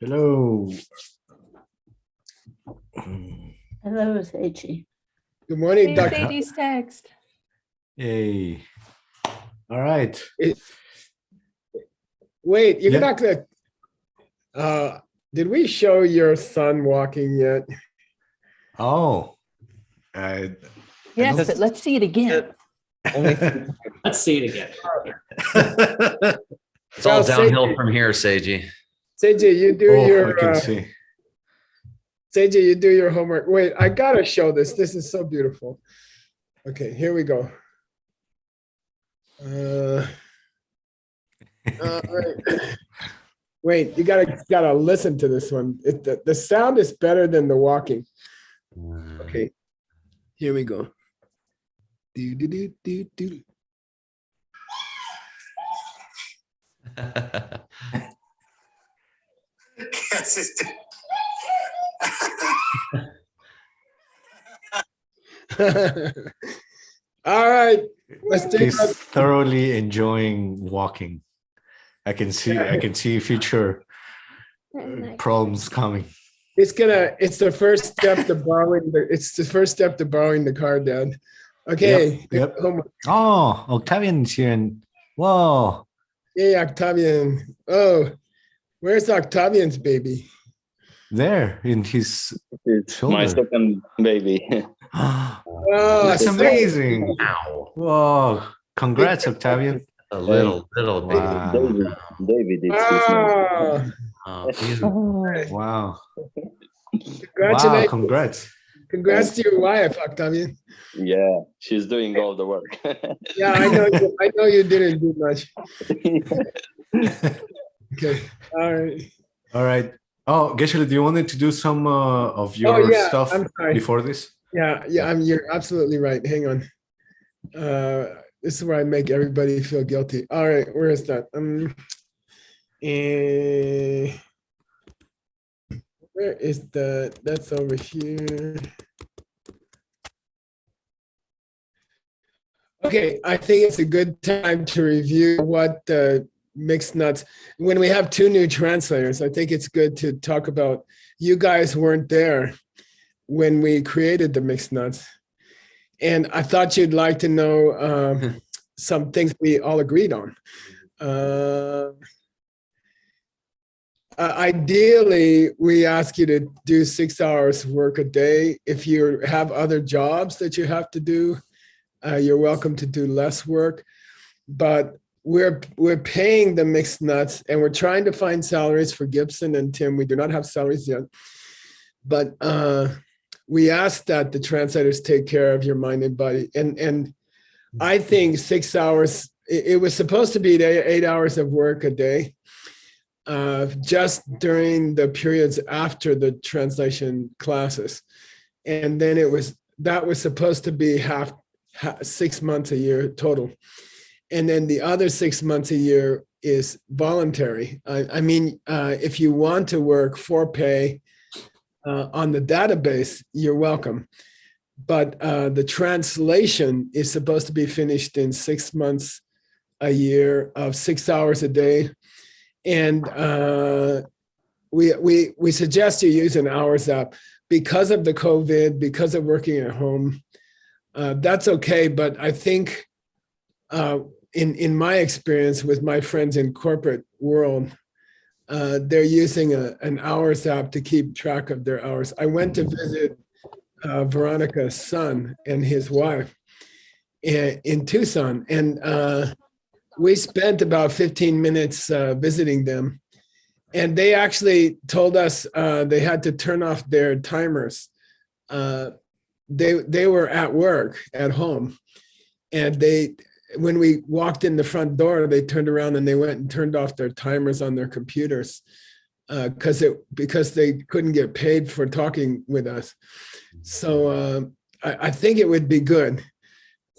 Hello. Hello, Seiji. Good morning, Hey, Dr. Seiji's text. Hey. All right. Wait, you're Yeah. not gonna. Did we show your son walking yet? Oh. I Yes, don't- but let's see it again. Let's see it again. It's all Well, downhill from here, Seiji. Seiji, you do I can see. Seiji, you do your homework. Wait, I gotta show this. This is so beautiful. Okay, here we go. Wait, wait, you gotta listen to this one. The sound is better than the walking. Okay, here we go. Do do do do do. All right, let's take He's thoroughly enjoying walking. I can see future problems coming. It's the first step to borrowing the car, Dad. Okay. Yep. Homework. Oh, Octavian's here and whoa. Hey, Octavian. Oh, where's Octavian's baby? There in his It's shoulder. my second baby. Oh, That's so- amazing. Ow. Whoa. Congrats, Octavian. A little Wow. David, it's his name. Ah, he's Oh, Wow. congratulations. Congrats. Congrats to your wife, Octavian. Yeah, she's doing all the work. Yeah, I know you didn't do much. Okay. All right. All right. Oh, Geshe, do you wanted to do some of your yeah, stuff I'm sorry. before this? Yeah, you're absolutely right. Hang on. This is where I make everybody feel guilty. All right, where is that? Where is that's over here. Okay, I think it's a good time to review what mixed nuts. When we have two new translators, I think it's good to talk about, you guys weren't there when we created the mixed nuts. And I thought you'd like to know some things we all agreed on. Ideally, we ask you to do 6 hours work a day. If you have other jobs that you have to do, you're welcome to do less work. But we're paying the mixed nuts, and we're trying to find salaries for Gibson and Tim. We do not have salaries yet, but we ask that the translators take care of your mind and body. And I think 6 hours. It was supposed to be 8 hours of work a day. Just during the periods after the translation classes. And then that was supposed to be 6 months a year total. And then the other 6 months a year is voluntary. I mean, if you want to work for pay on the database, you're welcome. But the translation is supposed to be finished in 6 months a year of 6 hours a day. And we suggest you use an hours app because of the COVID, because of working at home. That's okay, but I think in my experience with my friends in corporate world, they're using an hours app to keep track of their hours. I went to visit Veronica's son and his wife in Tucson, and we spent about 15 minutes visiting them, and they actually told us they had to turn off their timers. They were at work at home, and when we walked in the front door, they turned around and they went and turned off their timers on their computers because they couldn't get paid for talking with us. So I think it would be good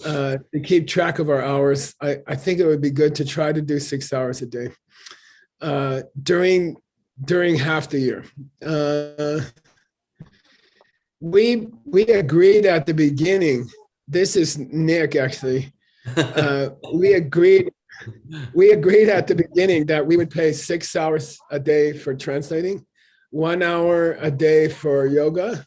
to keep track of our hours. I think it would be good to try to do 6 hours a day during half the year. We agreed at the beginning. This is Nick, actually. We agreed at the beginning that we would pay 6 hours a day for translating, 1 hour a day for yoga,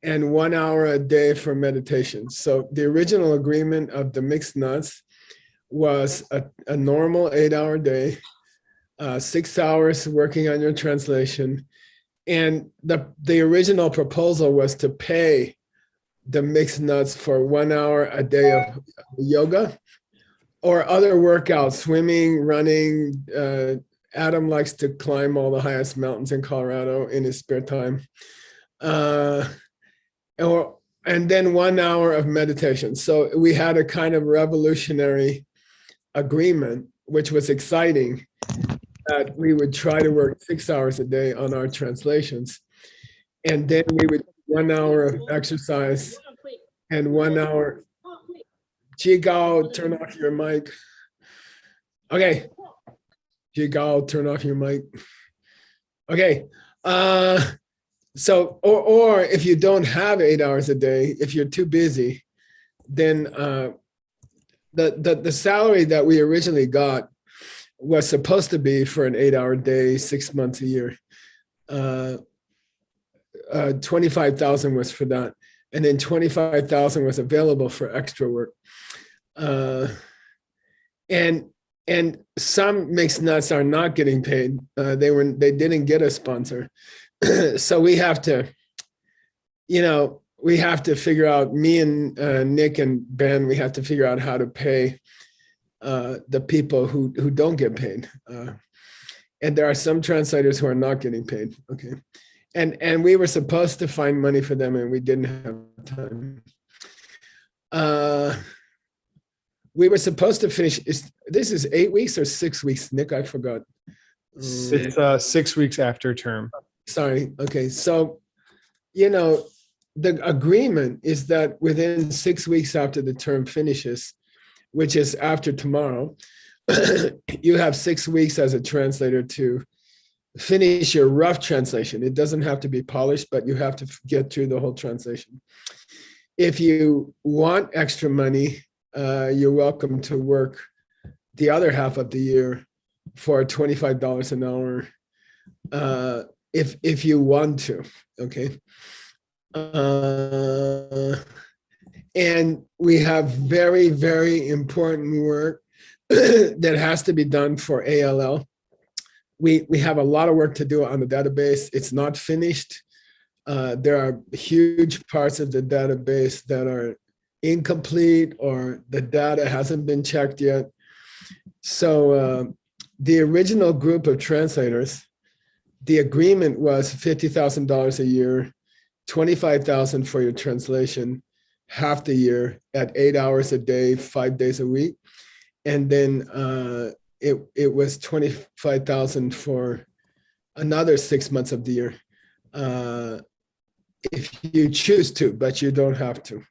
and 1 hour a day for meditation. So the original agreement of the mixed nuts was a normal 8-hour day, 6 hours working on your translation. And the original proposal was to pay the mixed nuts for 1 hour a day of yoga or other workouts, swimming, running. Adam likes to climb all the highest mountains in Colorado in his spare time. And then 1 hour of meditation. So we had a kind of revolutionary agreement, which was exciting, that we would try to work 6 hours a day on our translations. And then we would do 1 hour of exercise and 1 hour. Jigao, turn off your mic. Okay. Jigao, turn off your mic. Okay. So, or if you don't have 8 hours a day, if you're too busy, then the salary that we originally got was supposed to be for an 8-hour day, 6 months a year. 25,000 was for that, and then 25,000 was available for extra work. And some mixed nuts are not getting paid. They didn't get a sponsor. So we have to figure out, me and Nick and Ben, we have to figure out how to pay the people who don't get paid. And there are some translators who are not getting paid. Okay. And we were supposed to find money for them, and we didn't have time. We were supposed to finish, this is 8 weeks or 6 weeks, Nick, I forgot. It's 6 weeks after term. Sorry. Okay. So, the agreement is that within 6 weeks after the term finishes, which is after tomorrow, you have 6 weeks as a translator to finish your rough translation. It doesn't have to be polished, but you have to get through the whole translation. If you want extra money, you're welcome to work the other half of the year for $25 an hour. If you want to, okay. And we have very, very important work that has to be done for ALL. We have a lot of work to do on the database. It's not finished. There are huge parts of the database that are incomplete, or the data hasn't been checked yet. So the original group of translators, the agreement was $50,000 a year, $25,000 for your translation, half the year at 8 hours a day, 5 days a week. And then it was $25,000 for another 6 months of the year, if you choose to, but you don't have to.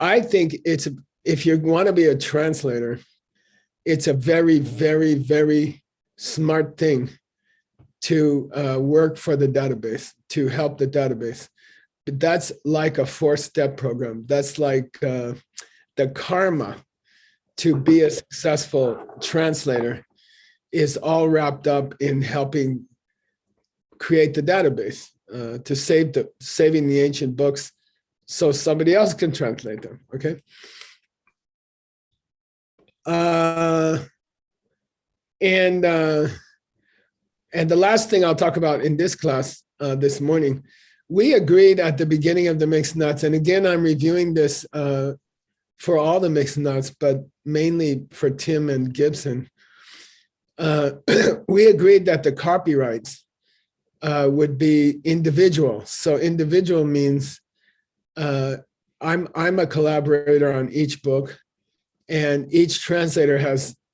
I think if you want to be a translator, it's a very, very, very smart thing to work for the database, to help the database. But that's like a 4-step program. That's like the karma to be a successful translator is all wrapped up in helping create the database, to saving the ancient books so somebody else can translate them, okay? And the last thing I'll talk about in this class this morning, we agreed at the beginning of the mixed nuts, and again, I'm reviewing this for all the mixed nuts, but mainly for Tim and Gibson. We agreed that the copyrights would be individual. So individual means I'm a collaborator on each book, and each translator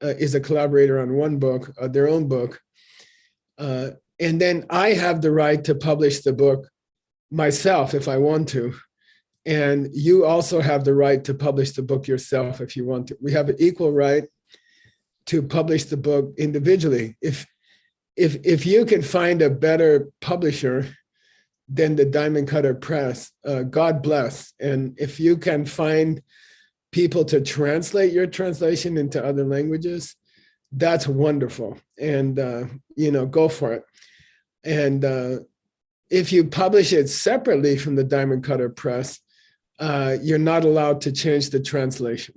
is a collaborator on one book, their own book. And then I have the right to publish the book myself if I want to. And you also have the right to publish the book yourself if you want to. We have an equal right to publish the book individually. If you can find a better publisher than the Diamond Cutter Press, God bless. And if you can find people to translate your translation into other languages, that's wonderful. And go for it. And if you publish it separately from the diamond cutter press, you're not allowed to change the translation,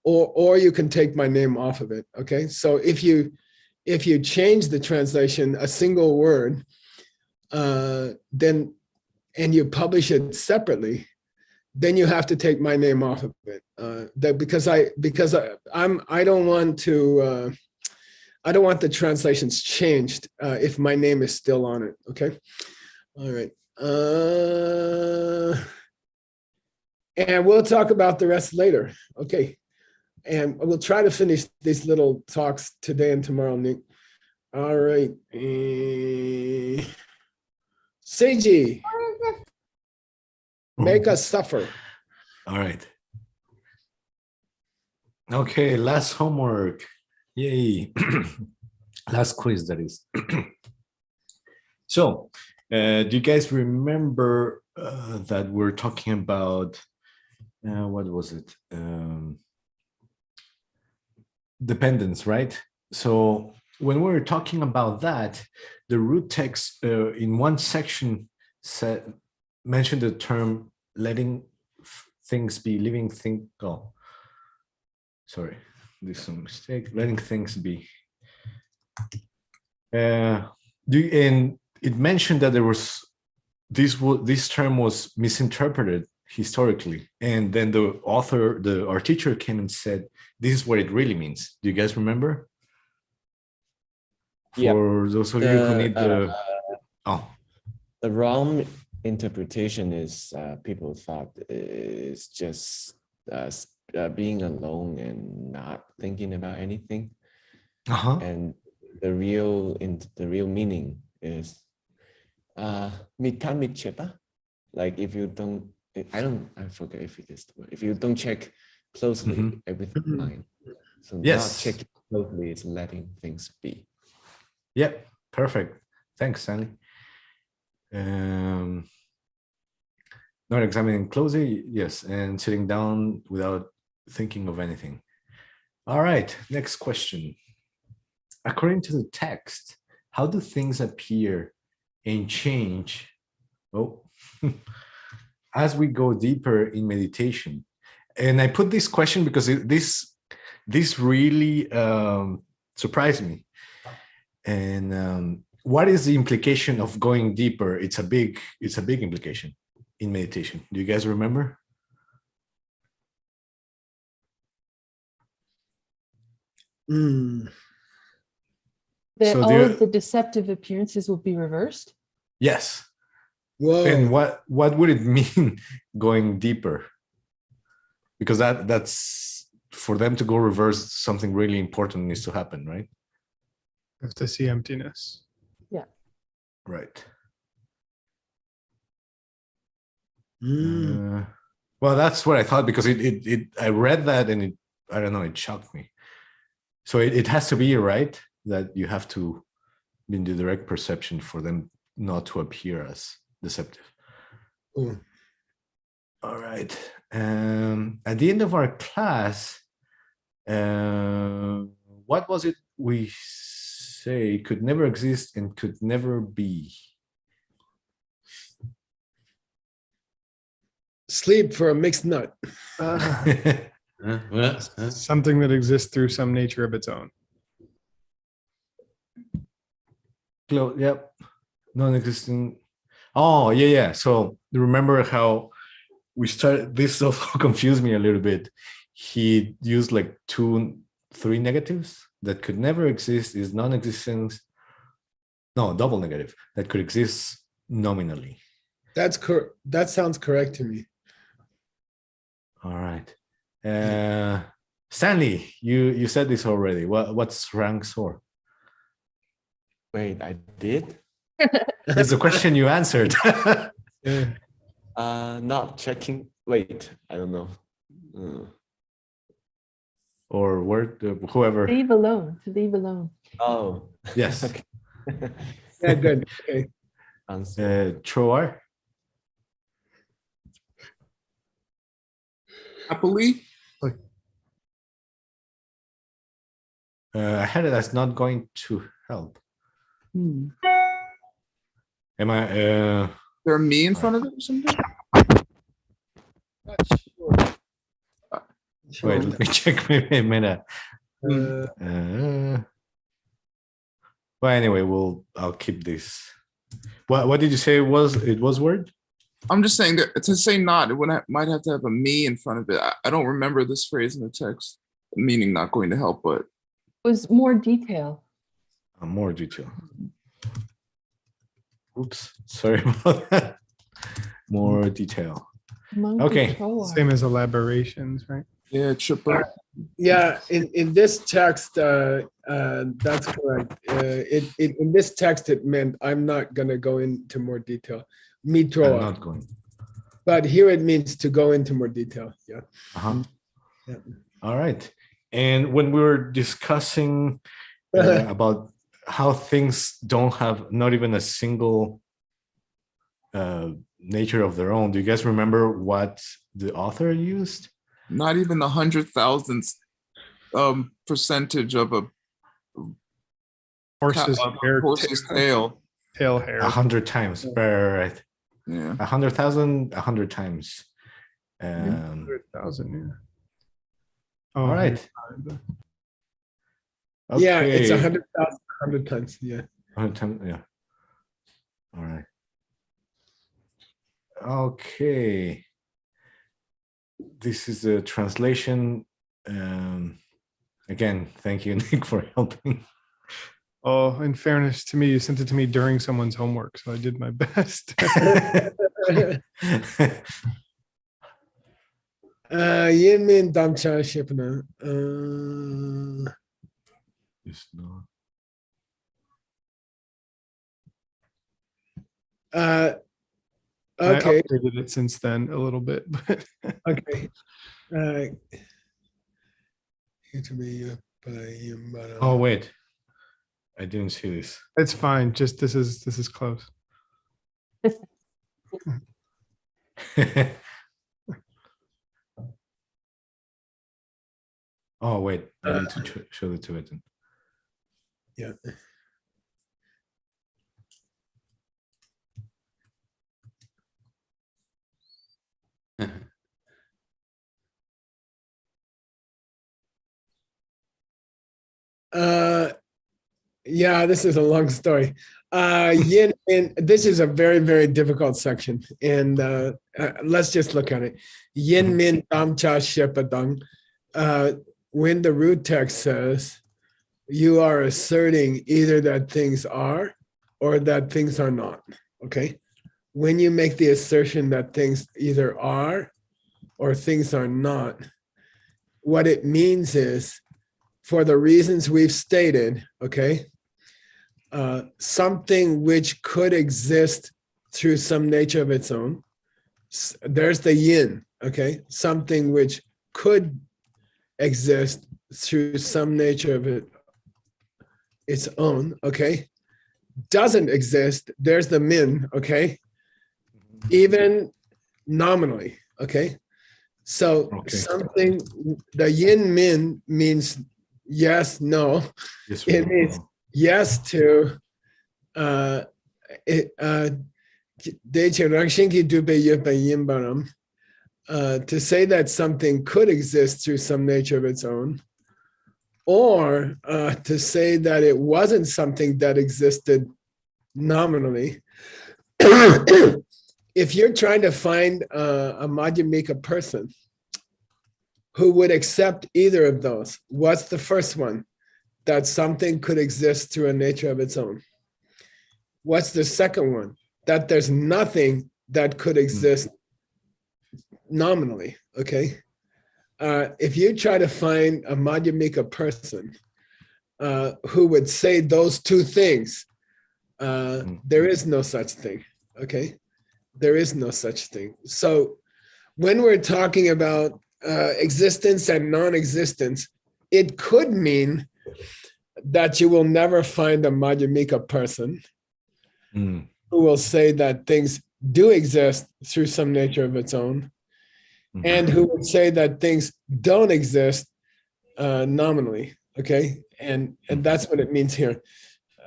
or you can take my name off of it. Okay, so if you change the translation a single word, then and you publish it separately, then you have to take my name off of it. Because I don't want to. I don't want the translations changed if my name is still on it. Okay. All right. And we'll talk about the rest later. Okay. And we'll try to finish these little talks today and tomorrow, Nick. All right. Seiji, make us suffer. All right. Okay, last homework. Yay. Last quiz, that is. So, do you guys remember that we're talking about, what was it? Dependence, right? So when we were talking about that, the root text in one section mentioned the term letting things be, living thing. Oh, sorry, there's some mistake. Letting things be. And it mentioned that there was this term was misinterpreted historically, and then our teacher came and said, "This is what it really means." Do you guys remember? Yeah. For those of you who need the the wrong interpretation is people thought is just being alone and not thinking about anything. And the real meaning is mitamicheta. Like if you don't, I forget if it is the word. If you don't check closely, everything's fine. So not checking closely is letting things be. Yep, perfect. Thanks, Stanley. Not examining closely, yes, and sitting down without thinking of anything. All right, next question. According to the text, how do things appear and change as we go deeper in meditation? And I put this question because this really surprised me. And what is the implication of going deeper? It's a big implication in meditation. Do you guys remember? That So all of the deceptive appearances will be reversed? Yes. Whoa. And what would it mean going deeper? Because that's for them to go reverse, something really important needs to happen, right? You have to see emptiness. Yeah. Right. Mm. Well, that's what I thought, because I read that and I don't know, it shocked me. So it has to be right that you have to be in the direct perception for them not to appear as deceptive. Cool. All right. At the end of our class, what was it we say could never exist and could never be? Sleep for a mixed nut. Something that exists through some nature of its own. Yep. Non-existent. Oh, yeah. So remember how we started, this also confused me a little bit. He used like 2, 3 negatives that could never exist, is non-existence. No, double negative that could exist nominally. That's correct. That sounds correct to me. All right. Stanley, you said this already. What's rank soar? Wait, I did? It's the question you answered. Not checking. Wait, I don't know. Or word, whoever. Leave alone. To leave alone. Oh. Yes. Okay. Yeah, good. Okay. Troar. Happily. I had it as not going to help. Am I? There a me in front of it or something? Not sure. Wait, let me check. Maybe a minute. Uh, Well, anyway, I'll keep this. What did you say it was word? I'm just saying that to say not, it might have to have a me in front of it. I don't remember this phrase in the text, meaning not going to help, but Was more detail. More detail. Oops, sorry about that. More detail. Monkey Okay. choa. Same as elaborations, right? yeah, chipper. Yeah, in this text, that's correct. In this text, it meant I'm not gonna go into more detail. I'm Mitroa, not going. but here it means to go into more detail. Yeah. Uh-huh. Yeah. All right. And when we were discussing about how things don't have not even a single nature of their own, do you guys remember what the author used? Not even the 100,000th percentage of a Horses, hair, horse's tail. tail hair. 100 times. Right. Yeah. 100,000, 100 times. 100,000, yeah. Oh, All right. Yeah, it's Okay. 100,000, 100 times. Yeah. 100 times, yeah. All right. Okay. This is a translation. Again, thank you, Nick, for helping. Oh, in fairness to me, you sent it to me during someone's homework, so I did my best. Yin min dam cha shipna. It's not. Okay. I updated it since then a little bit, but Okay. Oh, wait. I didn't see this. it's fine. Just this is close. Oh, wait. I need to show the Tibetan. Yeah. Yeah, this is a long story. Yin and this is a very, very difficult section. And let's just look at it. Yin min dam cha shepadang. When the root text says you are asserting either that things are or that things are not. Okay. When you make the assertion that things either are or things are not, what it means is, for the reasons we've stated, okay, something which could exist through some nature of its own. There's the yin, okay, something which could exist through some nature of its own, okay, doesn't exist. There's the min, okay, even nominally, okay. So something, the yin min means yes, no. Yes, It means yes to to say that something could exist through some nature of its own, or to say that it wasn't something that existed nominally. If you're trying to find a Madhyamika person who would accept either of those, what's the first one? That something could exist through a nature of its own. What's the second one? That there's nothing that could exist nominally, okay? If you try to find a Madhyamika person who would say those two things, there is no such thing, okay? There is no such thing. So when we're talking about existence and non-existence, it could mean that you will never find a Madhyamika person who will say that things do exist through some nature of its own, and who would say that things don't exist nominally, okay? And that's what it means here,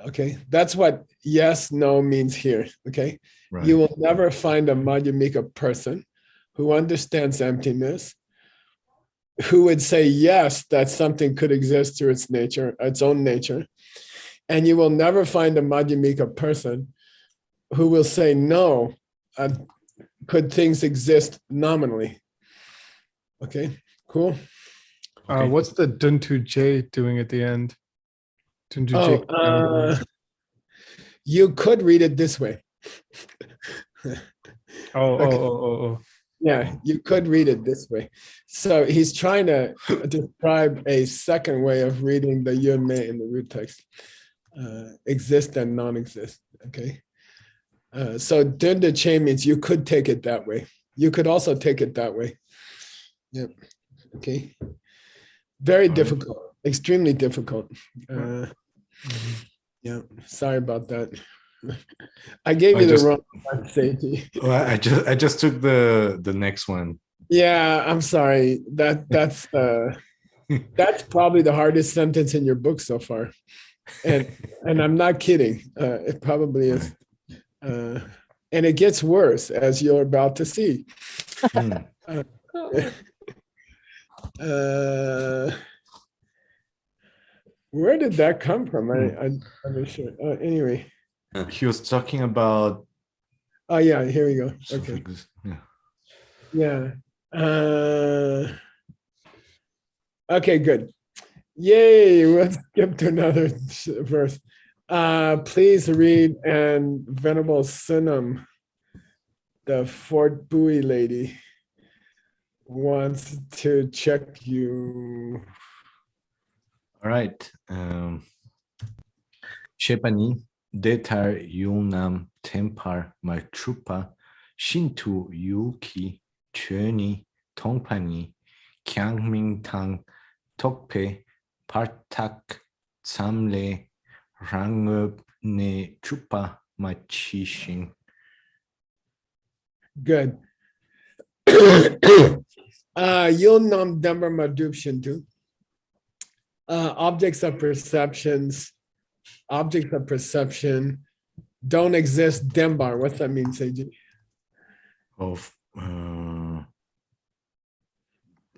okay? That's what yes, no means here. Okay. Right. You will never find a Madhyamika person who understands emptiness, who would say yes, that something could exist through its nature, its own nature. And you will never find a Madhyamika person who will say no, could things exist nominally? Okay, cool. Okay. What's the Duntu J doing at the end? Duntu J. You could read it this way. Oh. Yeah, you could read it this way. So he's trying to describe a second way of reading the yun mei in the root text. Exist and non-exist, okay? So dunda che means you could take it that way. You could also take it that way. Yep, okay. Very difficult, extremely difficult. Yeah, sorry about that. I gave you the wrong one, Seiji. Well, I just took the next one. Yeah, I'm sorry. That's probably the hardest sentence in your book so far, and I'm not kidding. It probably is, and it gets worse as you're about to see. Where did that come from? I'm not sure. Anyway. He was talking about. Oh yeah, here we go. Okay. Yeah. Okay, good. Yay! Let's skip to another verse. Please read, and Venerable Sunam, the Fort Bowie lady, wants to check you. All right. Shepani. Detar yunam tempar maltrupa shintu yuki chöni tongpani kyangming tang tokpe partak samle rangöp ne chupa machishin. Good. Yunam damar madup shintu. Objects of perception don't exist. Dembar, what's that mean, Seiji? Of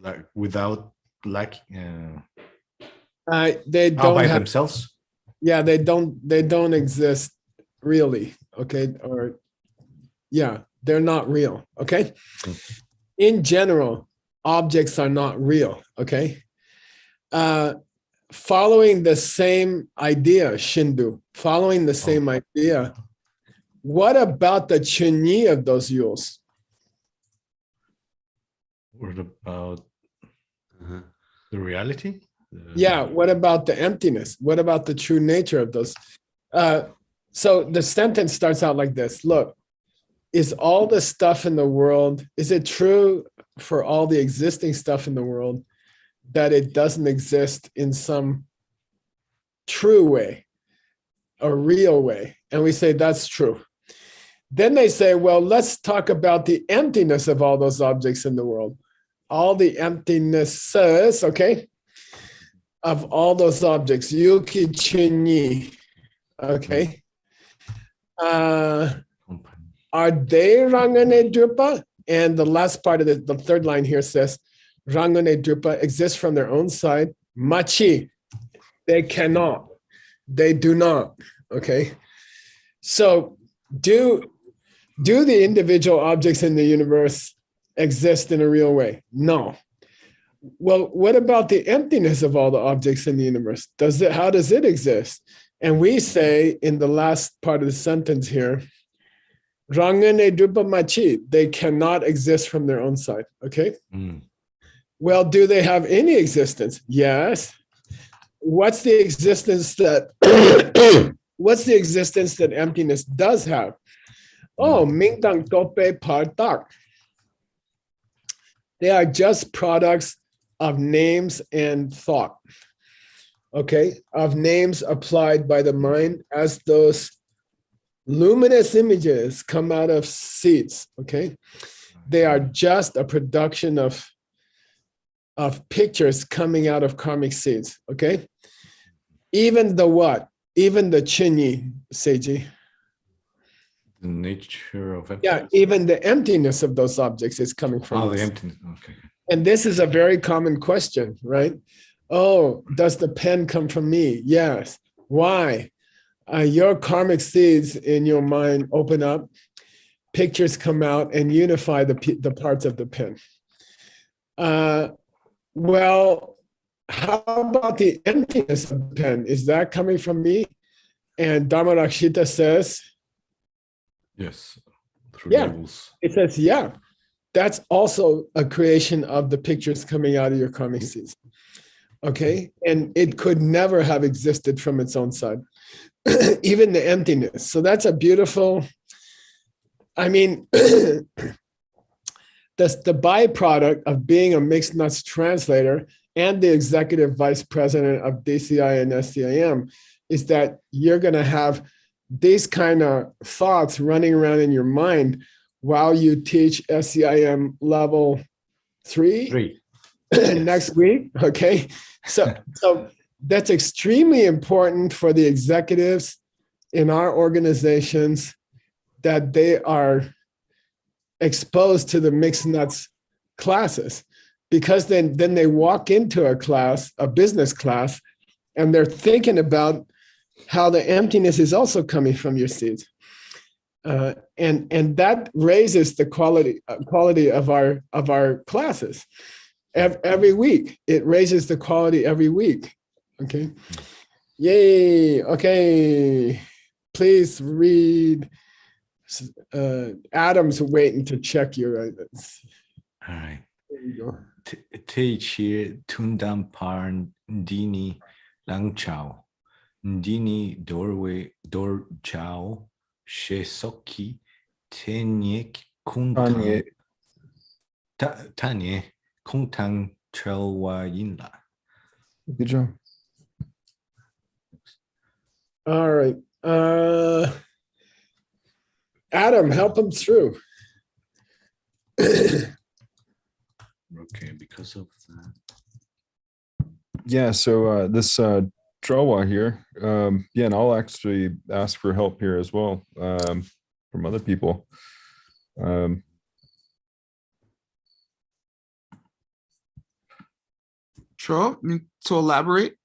like without they don't by have, themselves. Yeah, they don't exist really. Okay, or yeah, they're not real. Okay, in general, objects are not real. Okay. Following the same idea, Shindu, following the same idea, what about the chunyi of those yuls? What about the reality? Yeah, what about the emptiness? What about the true nature of those? So the sentence starts out like this. Look, is all the stuff in the world, is it true for all the existing stuff in the world that it doesn't exist in some true way, a real way? And we say that's true. Then they say, well, let's talk about the emptiness of all those objects in the world. All the emptinesses, okay, of all those objects. Yuki Chinyi, okay. Are they Rangane Drupa? And the last part of the third line here says, Rangane Drupa exists from their own side. Machi, they cannot. They do not. Okay. So do the individual objects in the universe exist in a real way? No. Well, what about the emptiness of all the objects in the universe? How does it exist? And we say in the last part of the sentence here, Rangane Drupa Machi, they cannot exist from their own side. Okay. Well, do they have any existence? Yes. What's the existence that emptiness does have? Oh, Mingdang Tope Partak. They are just products of names and thought. Okay, of names applied by the mind as those luminous images come out of seeds. Okay, they are just a production of pictures coming out of karmic seeds. Okay, even the what? even the chinyi, Seiji. The nature of emptiness. Yeah, even the emptiness of those objects is coming from Oh, us. the emptiness. Okay. And this is a very common question, right? Oh, does the pen come from me? Yes. Why? Your karmic seeds in your mind open up, pictures come out and unify the parts of the pen. Well, how about the emptiness of the pen? Is that coming from me? And Dharmarakshita says, Yes. Through yeah. labels. It says, yeah, that's also a creation of the pictures coming out of your karmic seeds. Okay. And it could never have existed from its own side, even the emptiness. So that's a beautiful, I mean, that's the byproduct of being a mixed nuts translator and the executive vice president of DCI and SCIM is that you're going to have these kind of thoughts running around in your mind while you teach SCIM level 3 next week. Okay. So that's extremely important for the executives in our organizations that they are exposed to the mixed nuts classes, because then they walk into a class, a business class, and they're thinking about how the emptiness is also coming from your seeds. And that raises the quality of our classes every week. It raises the quality every week. Okay. Yay. Okay. Please read. Adam's waiting to check your. All right. There you go. Teichi Tundam Parn Dini Lang Chao. Ndini Dor Chao Shesoki Tenye Kuntang Tanye Kuntang Chelwa Yinla. Good job. All right. Adam, help him through. Okay, because of that. Yeah, so this Trawa here, yeah, and I'll actually ask for help here as well from other people. Sure. To elaborate.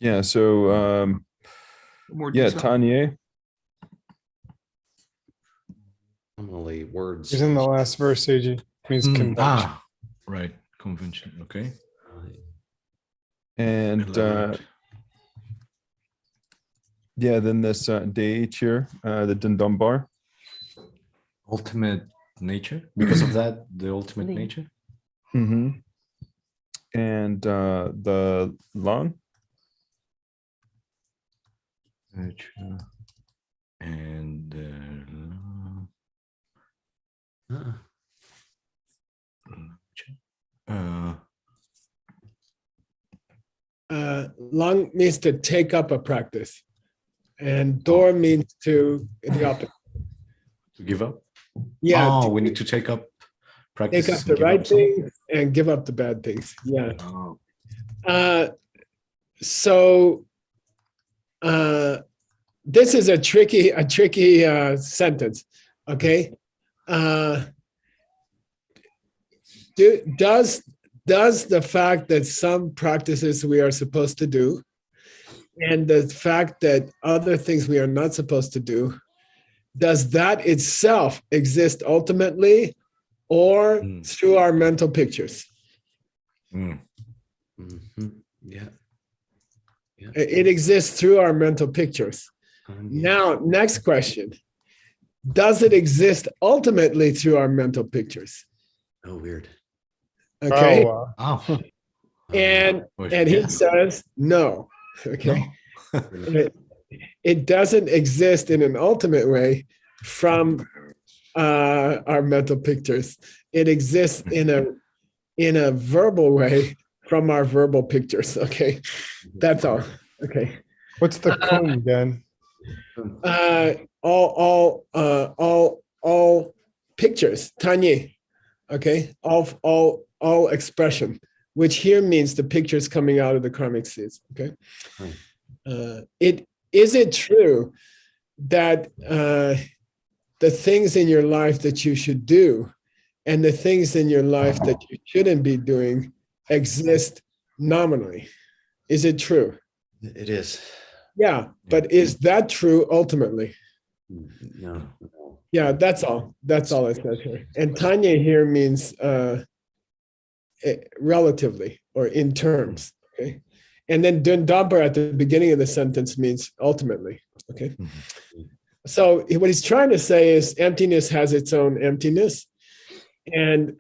Yeah, so More yeah, detail. Tanya. Normally words. He's in the last verse, Seiji. Means convention. Right. Convention. Okay. And yeah, then this DH here, the Dundumbar. Ultimate nature. Because of that, the ultimate nature. Mm-hmm. And the Lan. Nature. And Lang means to take up a practice, and Dor means to the opposite. To give up. Yeah. Oh, we need to take up practice. Take up the right things and give up the bad things. Yeah. Oh. So this is a tricky sentence. Okay. Does the fact that some practices we are supposed to do and the fact that other things we are not supposed to do, does that itself exist ultimately or through our mental pictures? Mm-hmm. Yeah. It exists through our mental pictures. Now, next question. Does it exist ultimately through our mental pictures? Oh, weird. Okay. Oh. And he says no. Okay. No. It doesn't exist in an ultimate way from our mental pictures. It exists in a verbal way from our verbal pictures. Okay. That's all. Okay. What's the kun, Dan? All pictures, Tanya. Okay. All expression. which here means the pictures coming out of the karmic seeds. Okay. Right. Is it true that the things in your life that you should do and the things in your life that you shouldn't be doing exist nominally? Is it true? It is. Yeah, but is that true ultimately? No. Yeah, that's all. That's all it says here. And Tanya here means relatively or in terms. Okay. And then Dundamper at the beginning of the sentence means ultimately. Okay. So what he's trying to say is emptiness has its own emptiness, and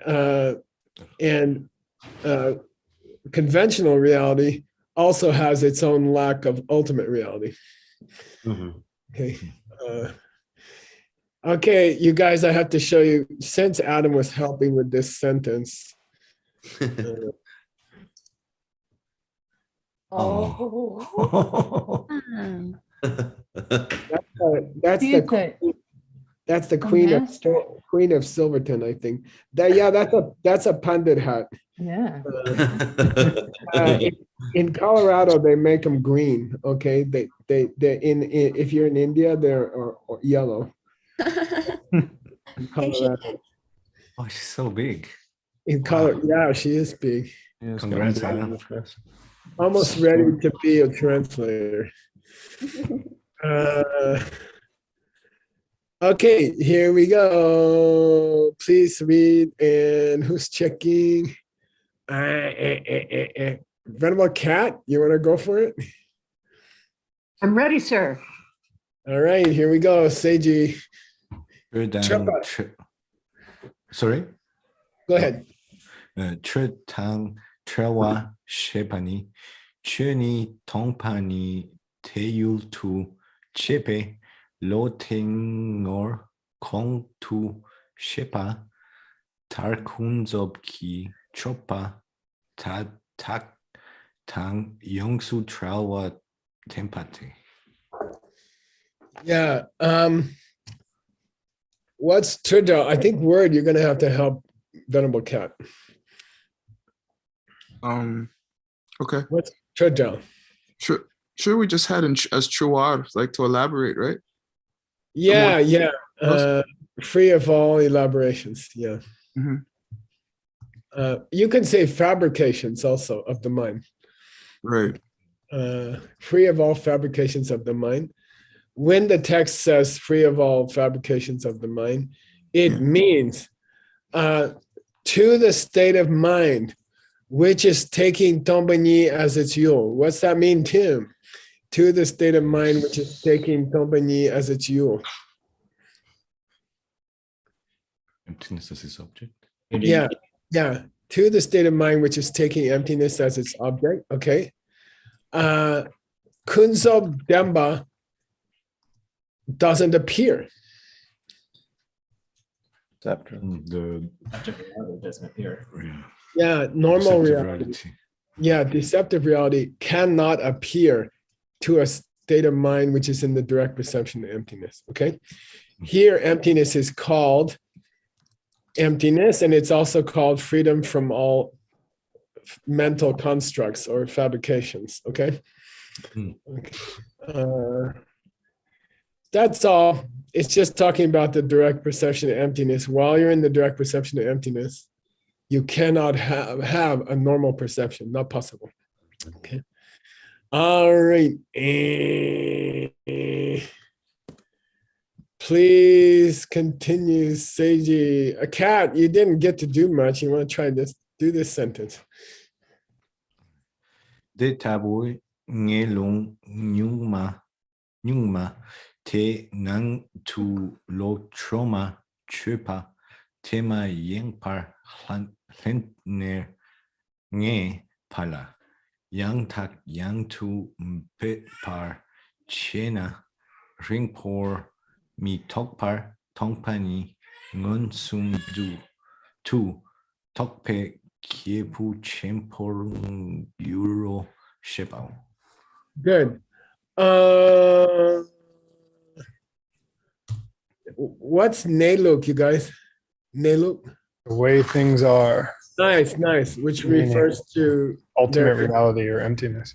conventional reality also has its own lack of ultimate reality. Okay. Okay, you guys, I have to show you, since Adam was helping with this sentence. Oh. That's the queen of Silverton, I think. That's a pundit hat. Yeah. In Colorado, they make them green. Okay, they if you're in India, they're or yellow. In Colorado. Oh, she's so big. In Colorado, yeah, she is big. Yeah, Congrats, Adam. Almost ready to be a translator. Okay, here we go. Please read. And who's checking? Venerable Cat, you want to go for it? I'm ready, sir. All right, here we go. Seiji. Sorry? Go ahead. Tang Trewa Shepani Chuni Tongpani Teyul tu Chepe Lotingor Kong tu Shepa Tarkunzobki Chopa Ta Tak Tang Yongsu Trawa Tempate. Yeah. What's Trida? I think word you're gonna have to help Venerable Cat. Okay. What's Trida? Sure, we just had as Truar, like to elaborate, right? Yeah, yeah. Free of all elaborations. Yeah. You can say fabrications also of the mind. Right. Free of all fabrications of the mind. When the text says free of all fabrications of the mind, it means to the state of mind which is taking Tombani as its yule. What's that mean, Tim? To the state of mind which is taking Tombani as its yule. Emptiness as its object. Yeah, yeah. To the state of mind which is taking emptiness as its object. Okay. Kunzob Demba doesn't appear. The doesn't appear. Yeah, normal reality. Yeah, deceptive reality cannot appear to a state of mind which is in the direct perception of emptiness. Okay. Here, emptiness is called emptiness, and it's also called freedom from all mental constructs or fabrications. Okay. Okay. That's all. It's just talking about the direct perception of emptiness. While you're in the direct perception of emptiness, you cannot have a normal perception. Not possible. Okay. All right. Please continue, Seiji. A cat, you didn't get to do much. You want to try this? Do this sentence. De tabu ngelung nyungma te nang tu lo trauma chupa tema yengpar hlenner nge pala yang tak yang tu mpet par chena ringpor mi tokpar tongpani ngun sum du tu tokpe kiepu chempor euro shepao. Good. What's Neluk, you guys? Neluk? The way things are. Nice, which Meaning. refers to Ultimate their- reality or emptiness.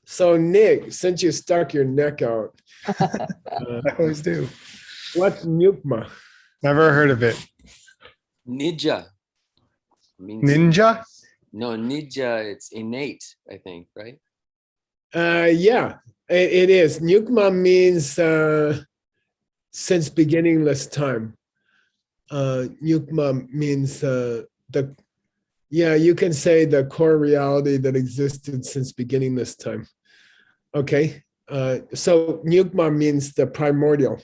So Nick, since you stuck your neck out, I always do. what's Nyukma? Never heard of it. Ninja. Means, Ninja? No, ninja, it's innate, I think, right? Yeah, it is. Nyukma means since beginningless time. Nyukma means you can say the core reality that existed since beginningless time. Okay, so Nyukma means the primordial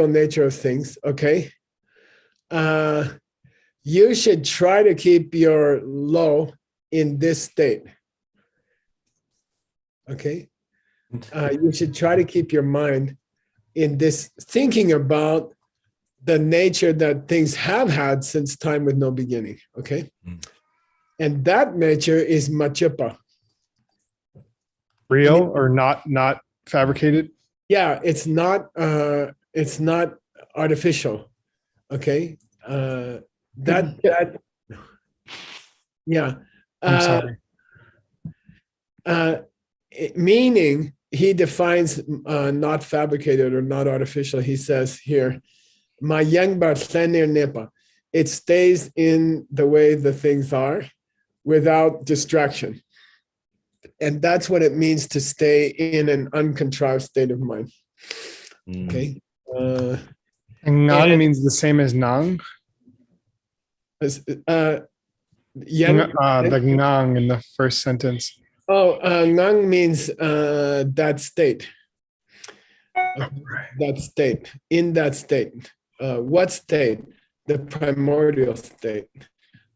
nature of things. Okay, you should try to keep your low in this state. Okay, you should try to keep your mind in this, thinking about the nature that things have had since time with no beginning. Okay, and that nature is Machipa. Real or not fabricated? Yeah, it's not artificial. Okay, that yeah. I'm sorry. Meaning, he defines not fabricated or not artificial. He says here, "Ma yangbar tlenir nepa." It stays in the way the things are, without distraction. And that's what it means to stay in an uncontrived state of mind. Okay. And Nang and- means the same as Nang. The Nang in the first sentence. Ngang means that state. That state. In that state. What state? The primordial state,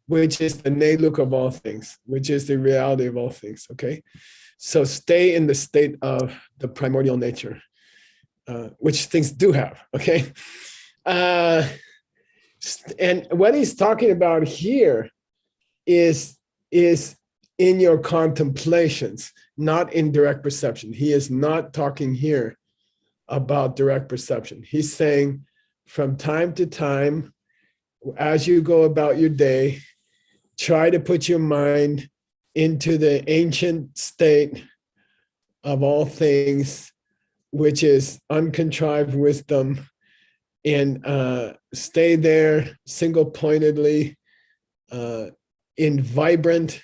which is the nailuk of all things, which is the reality of all things. Okay, so stay in the state of the primordial nature, which things do have. Okay, and what he's talking about here is in your contemplations, not in direct perception. He is not talking here about direct perception. He's saying from time to time, as you go about your day, try to put your mind into the ancient state of all things, which is uncontrived wisdom, and stay there single-pointedly in vibrant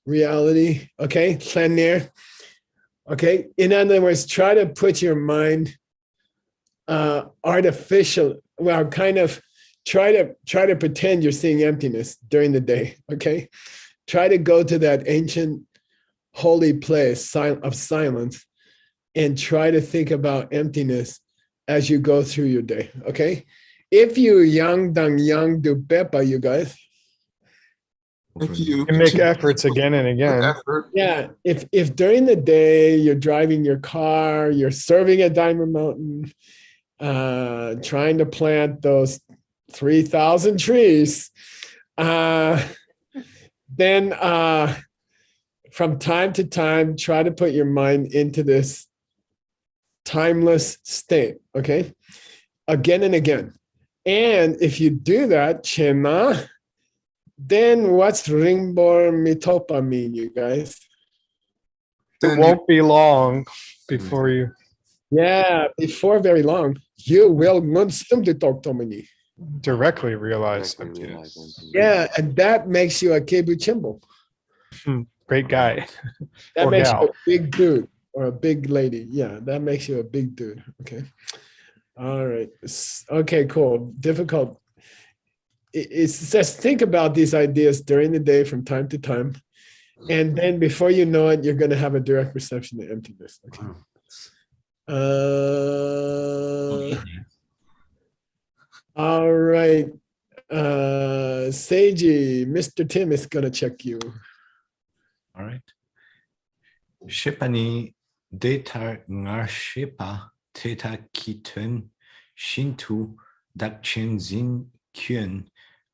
reality. Okay, Tlenir. Okay, in other words, try to put your mind artificial. Well, kind of try to pretend you're seeing emptiness during the day. Okay, try to go to that ancient holy place of silence and try to think about emptiness as you go through your day. Okay, if you yang do pepa, you guys. If you And make efforts again and again. effort, Yeah, if during the day you're driving your car, you're serving at Diamond Mountain, trying to plant those 3,000 trees, then from time to time, try to put your mind into this timeless state, okay? Again and again. And if you do that, Chena, then what's Ringbor Mitopa mean, you guys? It won't be long before you Yeah, before very long, you will Munstumutomini. directly realize Directly emptiness. realize emptiness. Yeah, and that makes you a Kebu Chimbo. Great guy. That Or makes gal. you a big dude or a big lady. Yeah, that makes you a big dude. Okay. All right. Okay, cool. Difficult. It's just think about these ideas during the day from time to time. And then before you know it, you're going to have a direct perception of emptiness. Okay. All right. Seiji, Mr. Tim is going to check you. All right. Shipani data ngar shipa teta kitun shintu dakchen zin kyun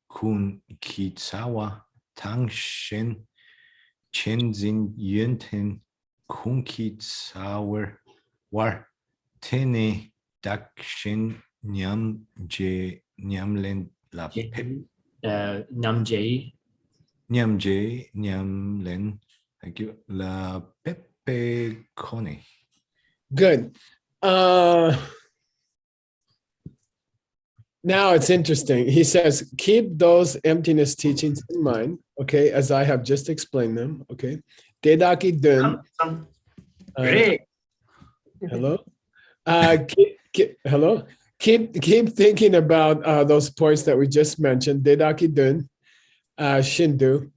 kun kitsawa tang shen chen zin yunten kun kitsawer war tene dakshen nyam je nyamlen la pep Namjae. Nyam J, Nyam Len. Thank you. La Pepe Cone. Good. Now it's interesting. He says, keep those emptiness teachings in mind, okay, as I have just explained them, okay. Dedaki dun. Hello? Hello? Keep thinking about those points that we just mentioned, Dedaki dun, Shindu,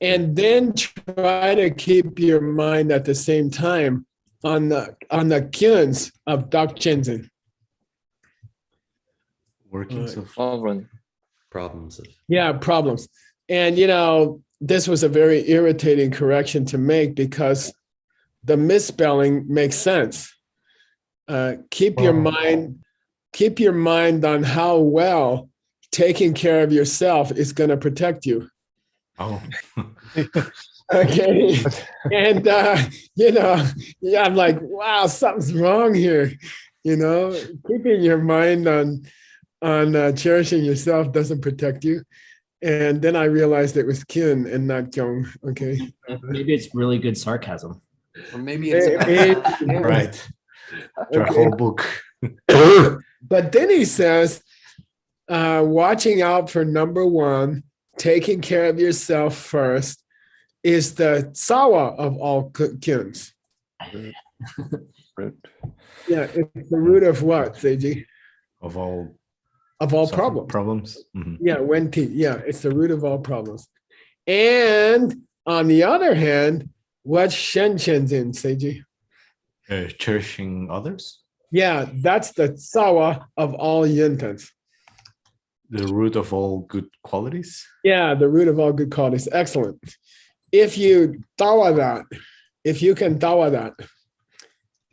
and then try to keep your mind at the same time on the kyuns of Dak Chenzin. Workings of problems. Yeah, problems. And this was a very irritating correction to make because the misspelling makes sense. Keep your mind on how well taking care of yourself is going to protect you. Oh. Okay. And I'm like, wow, something's wrong here. Keeping your mind on cherishing yourself doesn't protect you. And then I realized it was kin and not kyung. Okay. Maybe it's really good sarcasm. Or maybe it's right. Your whole book. But then he says, watching out for number one, taking care of yourself first, is the sawa of all kyuns. Yeah, it's the root of what, Seiji? Of all problems. Mm-hmm. Yeah, it's the root of all problems. And on the other hand, what's Shen Shenzin, Seiji? Cherishing others? Yeah, that's the sawa of all yintans. The root of all good qualities? Yeah, the root of all good qualities. Excellent. If you tawa that, if you can tawa that.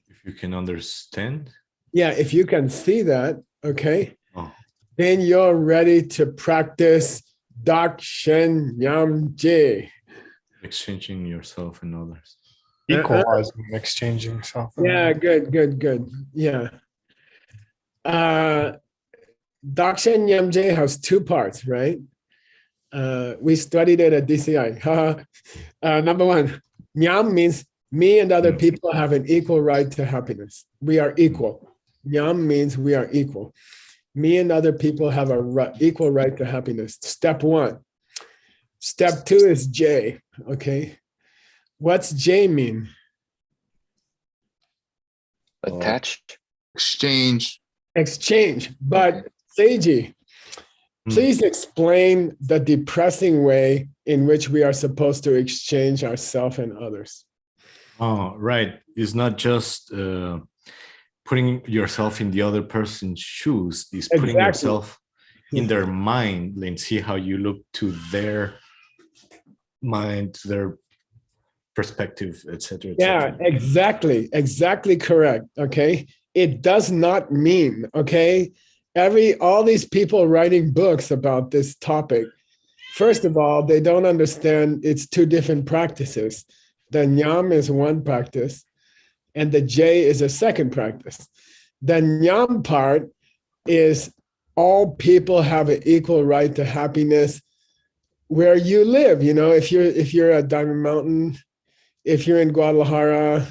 If you can understand? Yeah, if you can see that, okay, oh. Then you're ready to practice Dak Shen Yam Je. Exchanging yourself and others. Equalizing and exchanging self. Yeah, good. Yeah. Dak Shen Yam Je has two parts, right? We studied it at DCI. Number one, Nyam means me and other people have an equal right to happiness. We are equal. Nyam means we are equal. Me and other people have a equal right to happiness. Step one. Step two is J, okay? What's J mean? Attached. Exchange. Exchange. But Seiji, please explain the depressing way in which we are supposed to exchange ourselves and others. Oh, right. It's not just putting yourself in the other person's shoes. It's putting yourself in their mind and see how you look to their mind, to their perspective, etc. Yeah, exactly correct. Okay, it does not mean, okay, all these people writing books about this topic, first of all, they don't understand it's two different practices. The Nyam is one practice and the J is a second practice. The Nyam part is all people have an equal right to happiness where you live. If you're at Diamond Mountain, if you're in Guadalajara,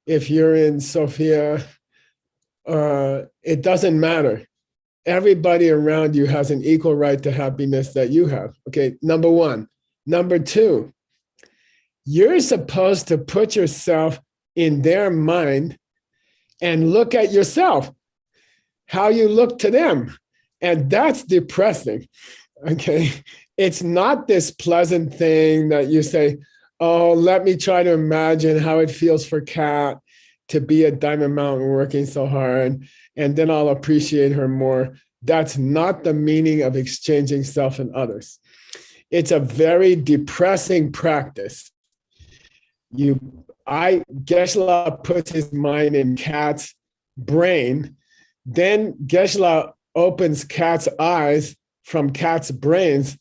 if you're in Sofia, it doesn't matter. Everybody around you has an equal right to happiness that you have. Okay, number one. Number two, you're supposed to put yourself in their mind and look at yourself, how you look to them. And that's depressing, okay? It's not this pleasant thing that you say, oh, let me try to imagine how it feels for Kat to be at Diamond Mountain working so hard, and then I'll appreciate her more. That's not the meaning of exchanging self and others. It's a very depressing practice. Geshe-la puts his mind in Kat's brain, then Geshe-la opens Kat's eyes from Kat's brains,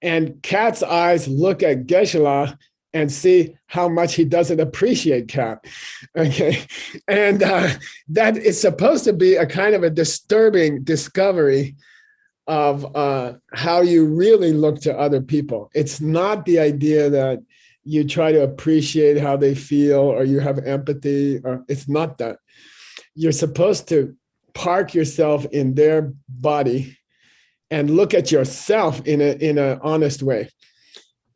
and Kat's eyes look at Geshe-la and see how much he doesn't appreciate Kat. Okay, and that is supposed to be a kind of a disturbing discovery of how you really look to other people. It's not the idea that you try to appreciate how they feel or you have empathy, or it's not that. You're supposed to park yourself in their body and look at yourself in an honest way.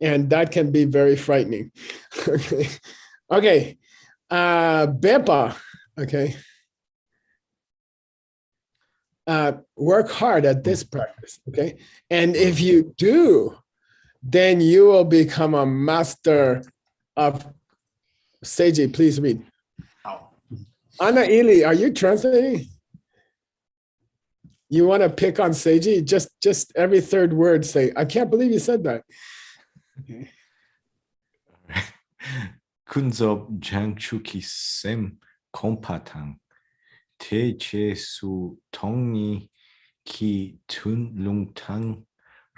And that can be very frightening. Okay. Okay. Bepa. Okay. Work hard at this practice. Okay. And if you do, then you will become a master of Seiji. Please read. Anna Ili, are you translating? You want to pick on Seiji? Just every third word say, I can't believe you said that. Okay. Kunzob Jangchuki Sem Kompatang Te Che Su Tongni Ki Tun Lung Tang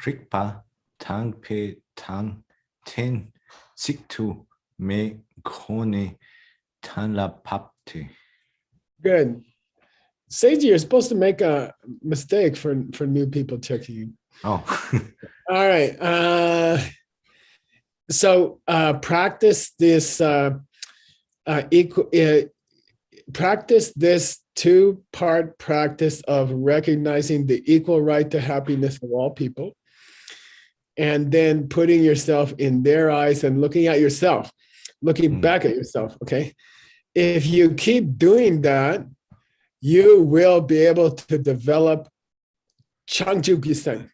Rikpa Tang Pe Tang Ten Siktu Me Kone Tan La Papte. Good. Seiji, you're supposed to make a mistake for new people checking you. Oh. All right. So practice this practice this two-part practice of recognizing the equal right to happiness of all people, and then putting yourself in their eyes and looking at yourself, looking back at yourself. Okay. If you keep doing that, you will be able to develop Changju-Gisen.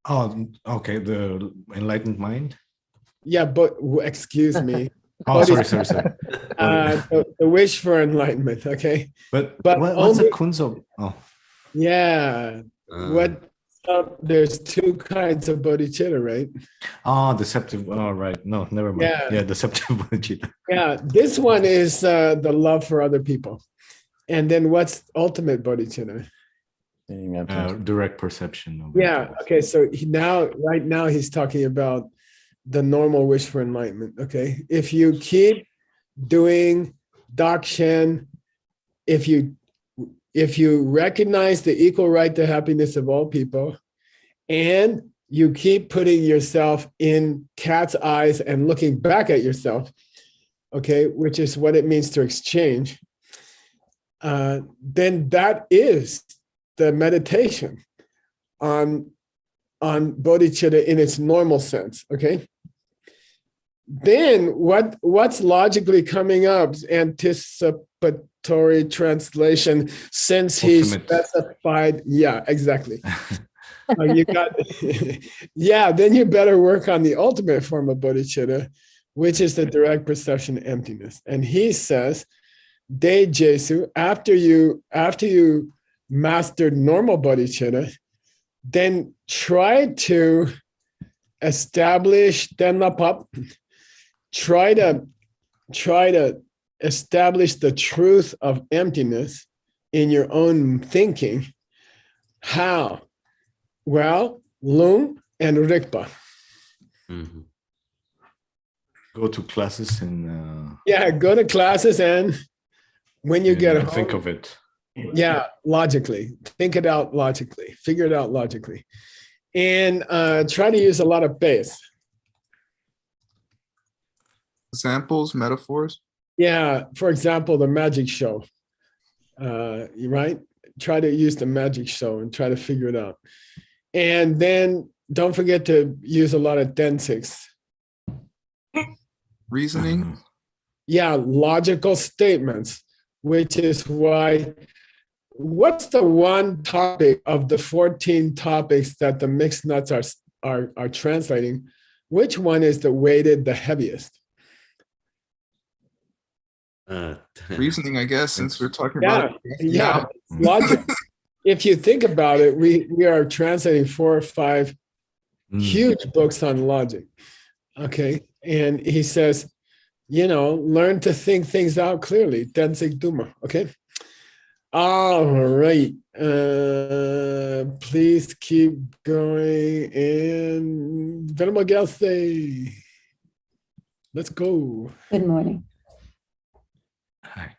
Oh, okay. The enlightened mind? Yeah, but excuse me. Oh, sorry. The wish for enlightenment, okay? But what's a kunzo? Oh. Yeah. There's two kinds of bodhicitta, right? Oh, deceptive. Oh, right. No, never mind. Yeah, deceptive bodhicitta. Yeah, this one is the love for other people. And then what's ultimate bodhicitta? Direct perception. Yeah. Okay. So right now, he's talking about the normal wish for enlightenment. Okay. If you keep doing Dakshen, if you recognize the equal right to happiness of all people, and you keep putting yourself in cat's eyes and looking back at yourself, okay, which is what it means to exchange, then that is the meditation on bodhicitta in its normal sense, okay? Then what's logically coming up? Anticipatory translation, since he specified, yeah, exactly. You got, yeah, then you better work on the ultimate form of bodhicitta, which is the direct perception of emptiness. And he says, De Jesu, after you mastered normal bodhicitta, then try to establish Tenlapap, try to establish the truth of emptiness in your own thinking. How? Well, Lung and Rikpa. Mm-hmm. Go to classes and go to classes, and when you get home, think of it. Yeah, logically. Think it out logically. Figure it out logically. And try to use a lot of base. Examples, metaphors? Yeah, for example, the magic show. Right? Try to use the magic show and try to figure it out. And then don't forget to use a lot of densics. Reasoning? Yeah, logical statements, which is why, what's the one topic of the 14 topics that the mixed nuts are translating? Which one is the weighted the heaviest? Reasoning, I guess, since we're talking about logic. If you think about it, we are translating 4 or 5 huge books on logic. Okay. And he says, learn to think things out clearly. Tensik Duma. Okay. All right. Please keep going. And Venerable Gelsey, let's go. Good morning. Hi.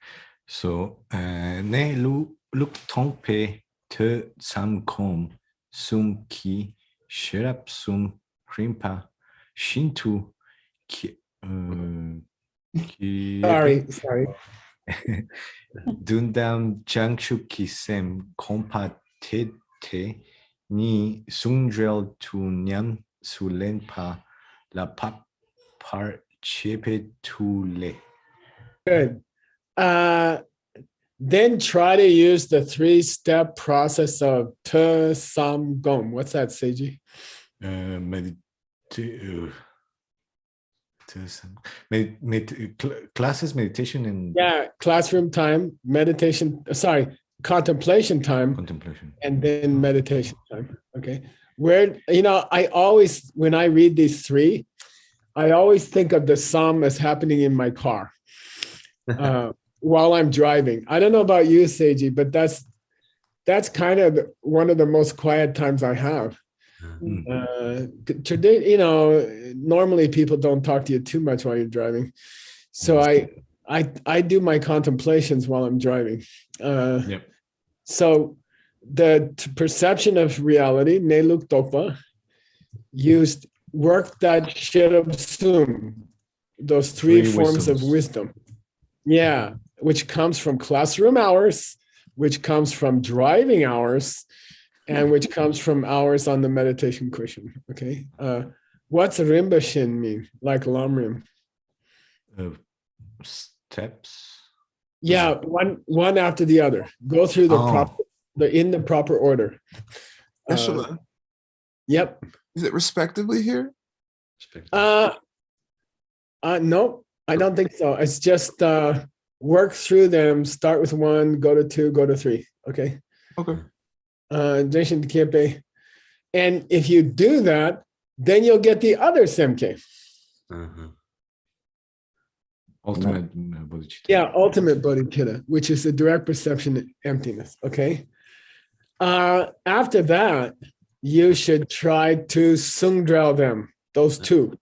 So, ne lu luk tong pe te sam kom sum ki shirap sum krimpa shintu ki Sorry. Dundam jangshu kisem kompa tete ni sungdrel tu nyam sulenpa la pap par chepe tu le. Good. Then try to use the 3-step process of te sam gom. What's that, Seiji? Classes, meditation, and Yeah, classroom time, meditation, contemplation time, and then meditation time. Okay. Where, I always, when I read these 3, I always think of the sum as happening in my car while I'm driving. I don't know about you, Seiji, but that's kind of one of the most quiet times I have. Today, normally people don't talk to you too much while you're driving. So I do my contemplations while I'm driving. So the perception of reality, Neluk Tokpa, used work that should assume those 3 forms of wisdom. Yeah, which comes from classroom hours, which comes from driving hours, and which comes from hours on the meditation cushion. Okay. What's Rinpoche mean? Like Lamrim? Steps. Yeah, one after the other. Go through in the proper order. Yep. Is it respectively here? No, I don't think so. It's just work through them. Start with 1, go to 2, go to 3. Okay. Okay. And if you do that, then you'll get the other Semke. Ultimate bodhicitta. Yeah, ultimate bodhicitta, which is the direct perception of emptiness. Okay. After that, you should try to sungdrel them, those 2.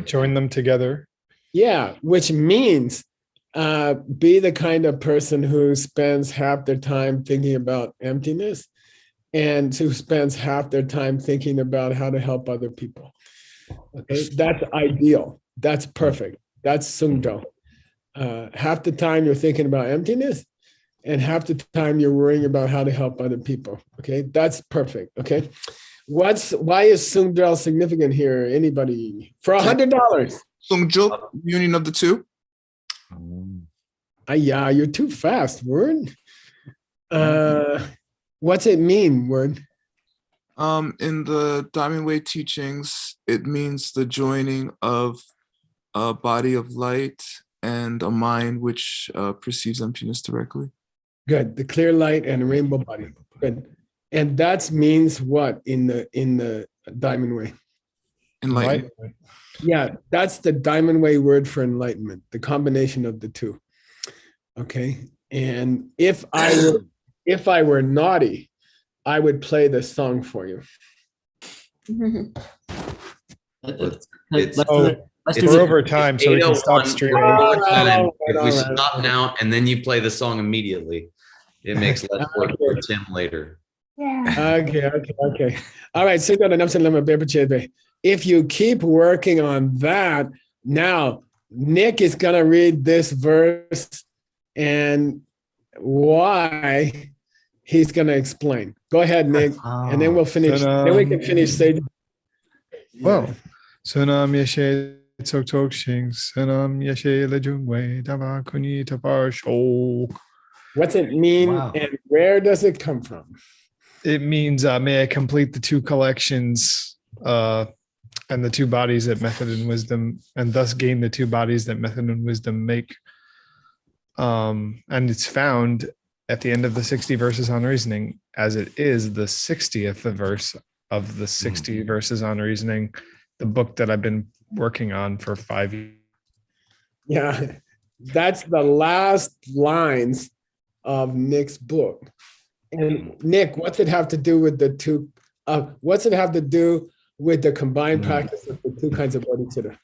Join them together. Yeah, which means be the kind of person who spends half their time thinking about emptiness and who spends half their time thinking about how to help other people. Okay, that's ideal. That's perfect. That's sungdrel. Half the time you're thinking about emptiness and half the time you're worrying about how to help other people. Okay, that's perfect. Okay. Why is sungdrel significant here? Anybody? For $100. Sungjuk, union of the 2. Yeah, you're too fast, Word. What's it mean, Word? In the Diamond Way teachings, it means the joining of a body of light and a mind which perceives emptiness directly. Good. The clear light and rainbow body. Good. And that means what in the Diamond Way? Enlightenment. Yeah, that's the Diamond Way word for enlightenment, the combination of the 2. Okay. And if I were naughty, I would play the song for you. We're over time, so we can stop streaming. If we stop now and then you play the song immediately, it makes less work for Tim later. Okay. All right. If you keep working on that, now Nick is going to read this verse and why he's going to explain. Go ahead, Nick, and then we'll finish. Then we can finish. Well, Sunam Yeshe Tok Tok Shing, Sunam Yeshe Lejungwe, Dava Kuni Tapar Shok. What's it mean and where does it come from? It means, may I complete the 2 collections and the 2 bodies that method and wisdom, and thus gain the 2 bodies that method and wisdom make. And it's found at the end of the 60 verses on reasoning, as it is the 60th verse of the 60 verses on reasoning, the book that I've been working on for 5 years. Yeah, that's the last lines of Nick's book. And Nick, what's it have to do with the 2? What's it have to do with the combined practice of the 2 kinds of bodhicitta?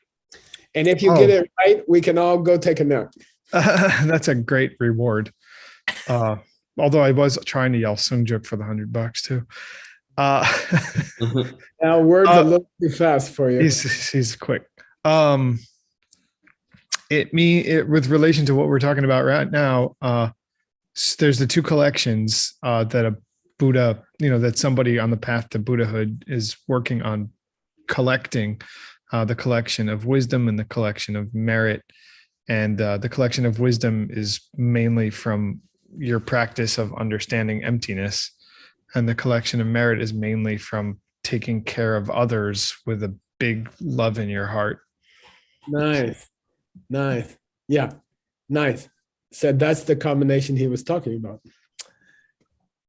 And if you get it right, we can all go take a nap. That's a great reward. although I was trying to yell Sungjuk for the $100 too. Now words a little too fast for you. He's quick. With relation to what we're talking about right now, there's the two collections that a Buddha, that somebody on the path to Buddhahood is working on collecting, the collection of wisdom and the collection of merit. And the collection of wisdom is mainly from your practice of understanding emptiness. And the collection of merit is mainly from taking care of others with a big love in your heart. Nice. Yeah, nice. So that's the combination he was talking about.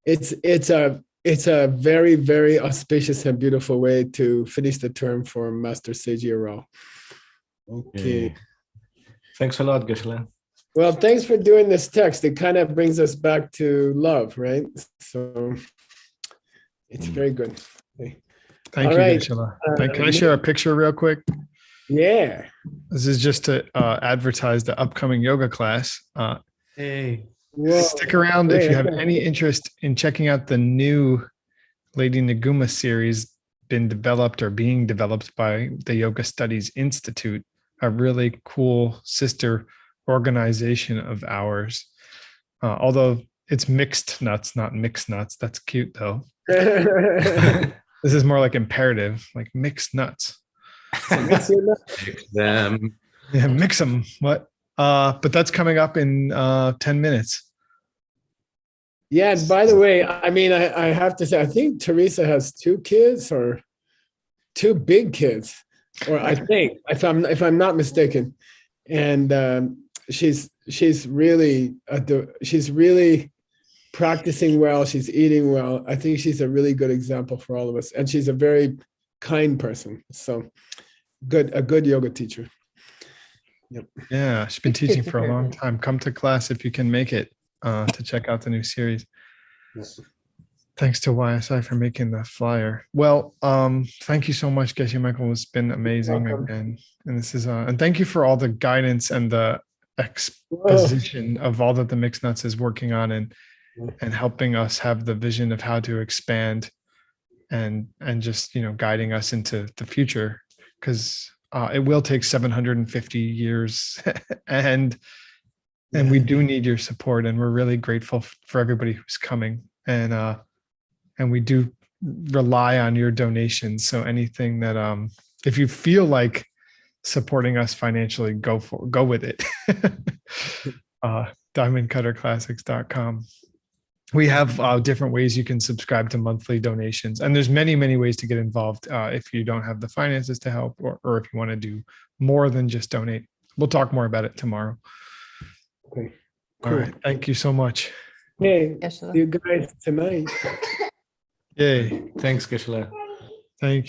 It's a very, very auspicious and beautiful way to finish the term for Master Seiji Arao. Okay. Yeah. Thanks a lot, Geshe-la. Well, thanks for doing this text. It kind of brings us back to love, right? So it's very good. Okay. Thank you, Geshe-la. Can I share a picture real quick? Yeah. This is just to advertise the upcoming yoga class. Hey. Whoa. Stick around if you have any interest in checking out the new Lady Naguma series being developed by the Yoga Studies Institute, a really cool sister organization of ours. Although it's mixed nuts, not mixed nuts. That's cute though. This is more like imperative, like mixed nuts. Mix them. Yeah, mix them. What? But that's coming up in 10 minutes. Yeah, and by the way, I mean, I have to say, I think Teresa has 2 kids or 2 big kids, or I think, if I'm not mistaken, and she's really practicing well. She's eating well. I think she's a really good example for all of us, and she's a very kind person. So a good yoga teacher. Yep. Yeah, she's been teaching for a long time. Come to class if you can make it to check out the new series. Thanks to YSI for making the flyer. Well, thank you so much, Geshe Michael. It's been amazing again. And this is and thank you for all the guidance and the exposition of all that the Mixed Nuts is working on and helping us have the vision of how to expand and just guiding us into the future, because it will take 750 years and we do need your support, and we're really grateful for everybody who's coming, and we do rely on your donations. So anything that if you feel like supporting us financially, go with it. diamondcutterclassics.com. We have different ways you can subscribe to monthly donations, and there's many ways to get involved if you don't have the finances to help, or if you want to do more than just donate. We'll talk more about it tomorrow. Okay. Cool. All right. Thank you so much. Hey, see you guys tonight. Yay. Thanks, Geshe-la. Thank you.